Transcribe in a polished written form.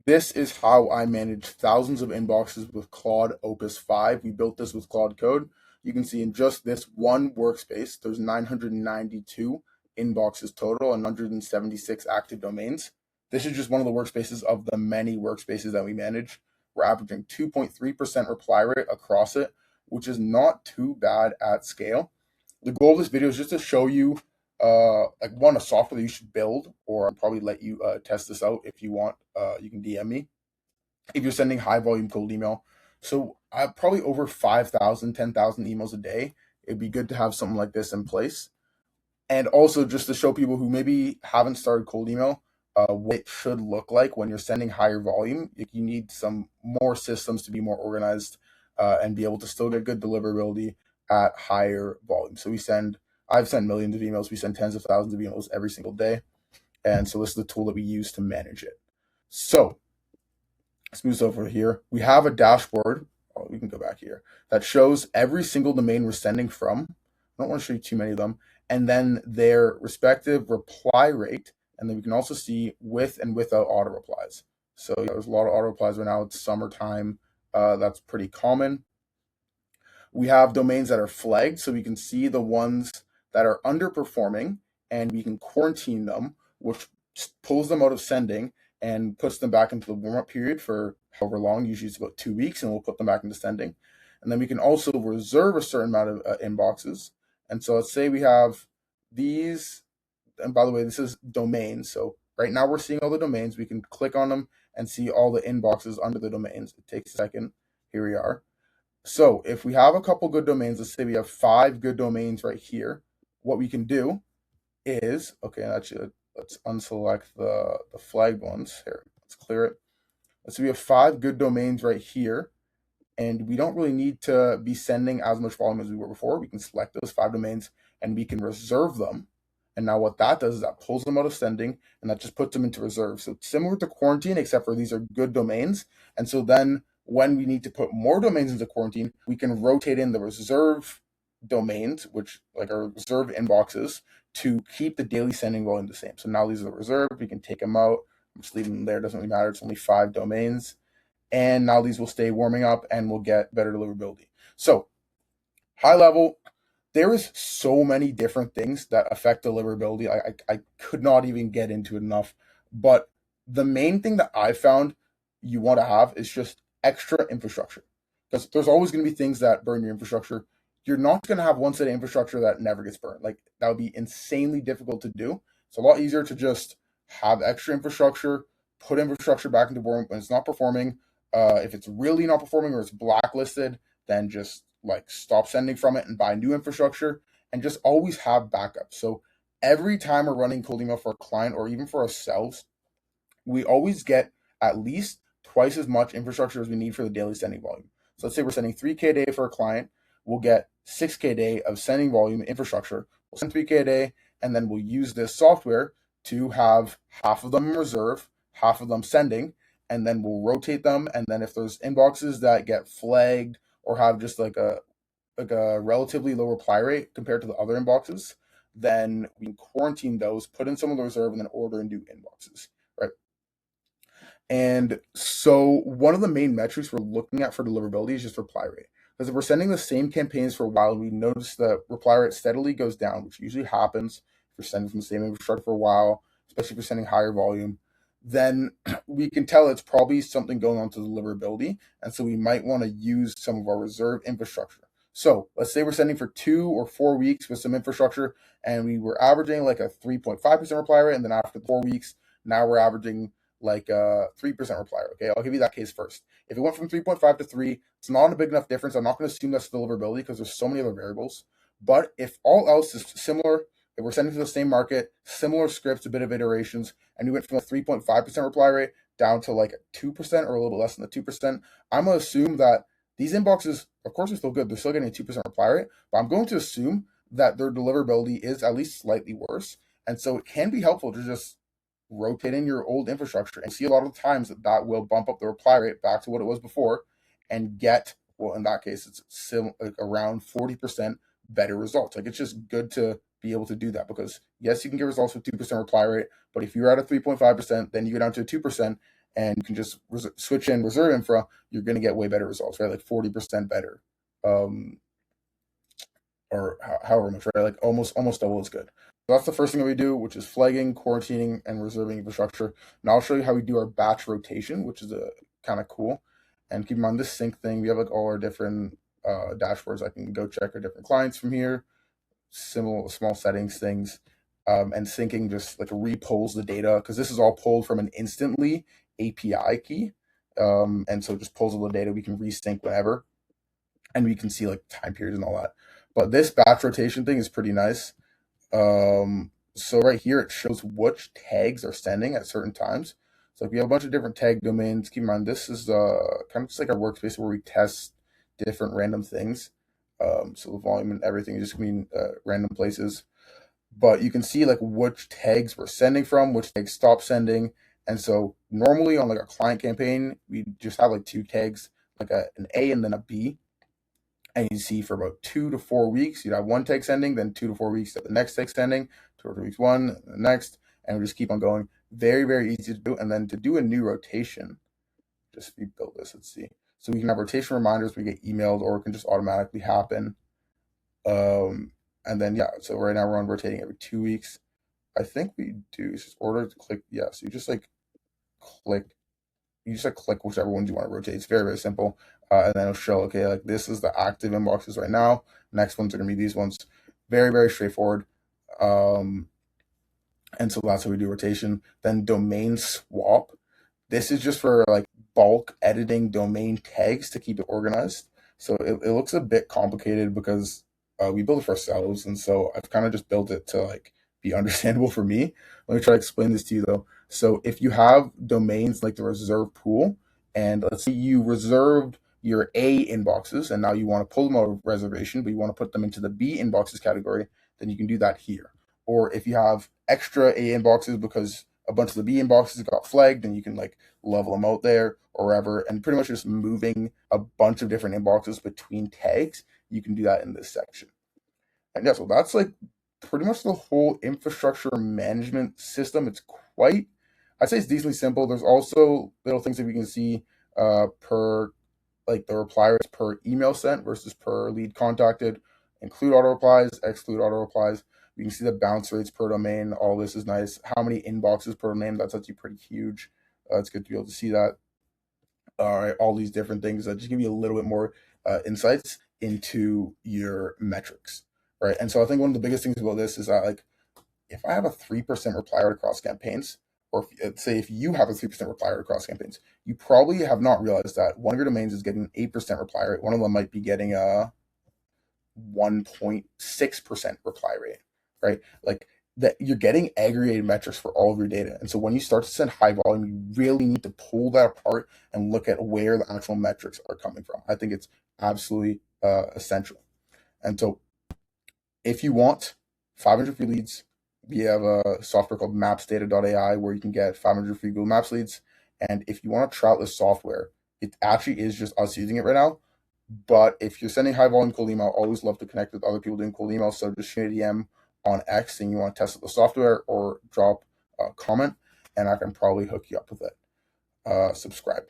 This is how I manage thousands of inboxes with Claude Opus 5. We built this with Claude Code. You can see in just this one workspace, there's 992 inboxes total and 176 active domains. This is just one of the workspaces of the many workspaces that we manage. We're averaging 2.3% reply rate across it, which is not too bad at scale. The goal of this video is just to show you like one, a software that you should build, or I'll probably let you test this out if you want. You can DM me if you're sending high volume cold email. So I have probably over 5,000, 10,000 emails a day. It'd be good to have something like this in place. And also just to show people who maybe haven't started cold email, what it should look like when you're sending higher volume. You need some more systems to be more organized and be able to still get good deliverability at higher volume. So I've sent millions of emails. We send tens of thousands of emails every single day. And so this is the tool that we use to manage it. So let's move over here. We have a dashboard. Oh, we can go back here that shows every single domain we're sending from. I don't want to show you too many of them. And then their respective reply rate. And then we can also see with and without auto replies. So there's a lot of auto replies right now. It's summertime. That's pretty common. We have domains that are flagged, so we can see the ones that are underperforming, and we can quarantine them, which pulls them out of sending and puts them back into the warm-up period for however long. Usually it's about 2 weeks, and we'll put them back into sending. And then we can also reserve a certain amount of inboxes. And so let's say we have these, and by the way, this is domains. So right now we're seeing all the domains. We can click on them and see all the inboxes under the domains. It takes a second. Here we are. So if we have a couple good domains, let's say we have 5 good domains right here, what we can do is, okay, actually, let's unselect the flagged ones. Here, let's clear it. Let's say we have 5 good domains right here, and we don't really need to be sending as much volume as we were before. We can select those 5 domains, and we can reserve them. And now what that does is that pulls them out of sending, and that just puts them into reserve. So it's similar to quarantine, except for these are good domains. And so then when we need to put more domains into quarantine, we can rotate in the reserve domains, which like our reserve inboxes, to keep the daily sending volume the same. So now these are reserved. We can take them out. I'm just leaving them there. It doesn't really matter. It's only 5 domains. And now these will stay warming up and we'll get better deliverability. So high level, there is so many different things that affect deliverability. I could not even get into it enough. But the main thing that I found you want to have is just extra infrastructure. Because there's always going to be things that burn your infrastructure. You're not going to have one set of infrastructure that never gets burned. Like that would be insanely difficult to do. It's a lot easier to just have extra infrastructure, put infrastructure back into warm when it's not performing. If it's really not performing or it's blacklisted, then just like stop sending from it and buy new infrastructure and just always have backups. So every time we're running cold email for a client or even for ourselves, we always get at least twice as much infrastructure as we need for the daily sending volume. So let's say we're sending 3K a day for a client, we'll get 6K a day of sending volume infrastructure. We'll send 3K a day, and then we'll use this software to have half of them in reserve, half of them sending, and then we'll rotate them. And then if there's inboxes that get flagged or have just like a relatively low reply rate compared to the other inboxes, then we can quarantine those, put in some of the reserve, and then order new inboxes, right? And so one of the main metrics we're looking at for deliverability is just reply rate. Because if we're sending the same campaigns for a while, we notice the reply rate steadily goes down, which usually happens if you're sending from the same infrastructure for a while, especially if you're sending higher volume, then we can tell it's probably something going on to deliverability. And so we might want to use some of our reserve infrastructure. So let's say we're sending for 2 or 4 weeks with some infrastructure, and we were averaging like a 3.5% reply rate. And then after 4 weeks, now we're averaging like a 3% reply rate. Okay, I'll give you that case first. If it went from 3.5 to 3, it's not a big enough difference. I'm not going to assume that's deliverability because there's so many other variables. But if all else is similar, if we're sending to the same market, similar scripts, a bit of iterations, and we went from a 3.5% reply rate down to like a 2% or a little less than the 2%, I'm going to assume that these inboxes, of course, are still good. They're still getting a 2% reply rate, but I'm going to assume that their deliverability is at least slightly worse. And so it can be helpful to just rotate in your old infrastructure and see a lot of the times that will bump up the reply rate back to what it was before and get, well, in that case, it's like around 40% better results. Like it's just good to be able to do that because yes, you can get results with 2% reply rate, but if you're at a 3.5%, then you go down to a 2%, and you can just switch in reserve infra, you're going to get way better results, right? Like 40% better. Um, or however much, right? Like almost double as good. So that's the first thing that we do, which is flagging, quarantining, and reserving infrastructure. Now I'll show you how we do our batch rotation, which is a kind of cool. And keep in mind this sync thing. We have like all our different dashboards. I can go check our different clients from here, similar small settings things, and syncing just like repulls the data because this is all pulled from an instantly API key. And so just pulls all the data. We can resync whenever, and we can see like time periods and all that. But this batch rotation thing is pretty nice. So right here it shows which tags are sending at certain times. So if you have a bunch of different tag domains, keep in mind this is kind of just like our workspace where we test different random things. So the volume and everything is just mean random places. But you can see like which tags we're sending from, which tags stop sending. And so normally on like a client campaign, we just have like two tags, like an A and then a B, and you see for about 2 to 4 weeks, you'd have one tag sending, then 2 to 4 weeks at the next tag sending, 2 or 3 weeks one, the next, and we just keep on going. Very, very easy to do. And then to do a new rotation, just rebuild this, let's see. So we can have rotation reminders, we get emailed, or it can just automatically happen. And then yeah, so right now we're on rotating every 2 weeks. I think we do is just order to click, yeah, so you just like click you just like click whichever ones you want to rotate. It's very, very simple. And then it'll show, okay, like this is the active inboxes right now. Next ones are going to be these ones. Very, very straightforward. Um, and so that's how we do rotation. Then domain swap. This is just for like bulk editing domain tags to keep it organized. So it looks a bit complicated because we build it for ourselves. And so I've kind of just built it to like be understandable for me. Let me try to explain this to you though. So if you have domains like the reserve pool, and let's say you reserved your A inboxes and now you want to pull them out of reservation, but you want to put them into the B inboxes category, then you can do that here. Or if you have extra A inboxes because a bunch of the B inboxes got flagged, and you can like level them out there or wherever, and pretty much just moving a bunch of different inboxes between tags. You can do that in this section. And yeah, so that's like pretty much the whole infrastructure management system. It's quite, I'd say it's decently simple. There's also little things that we can see per like the reply rates per email sent versus per lead contacted, include auto replies, exclude auto replies. You can see the bounce rates per domain. All this is nice. How many inboxes per domain? That's actually pretty huge. It's good to be able to see that. All right, all these different things that just give you a little bit more insights into your metrics, right? And so I think one of the biggest things about this is that like if I have a 3% reply rate across campaigns, or if, say if you have a 3% reply rate across campaigns, you probably have not realized that one of your domains is getting 8% reply rate. One of them might be getting a 1.6% reply rate, right? Like that you're getting aggregated metrics for all of your data. And so when you start to send high volume, you really need to pull that apart and look at where the actual metrics are coming from. I think it's absolutely essential. And so if you want 500 free leads, we have a software called mapsdata.ai where you can get 500 free Google Maps leads. And if you want to try out this software, it actually is just us using it right now. But if you're sending high volume cold email, I always love to connect with other people doing cold email. So just shoot a DM on X and you want to test out the software, or drop a comment and I can probably hook you up with it. Subscribe.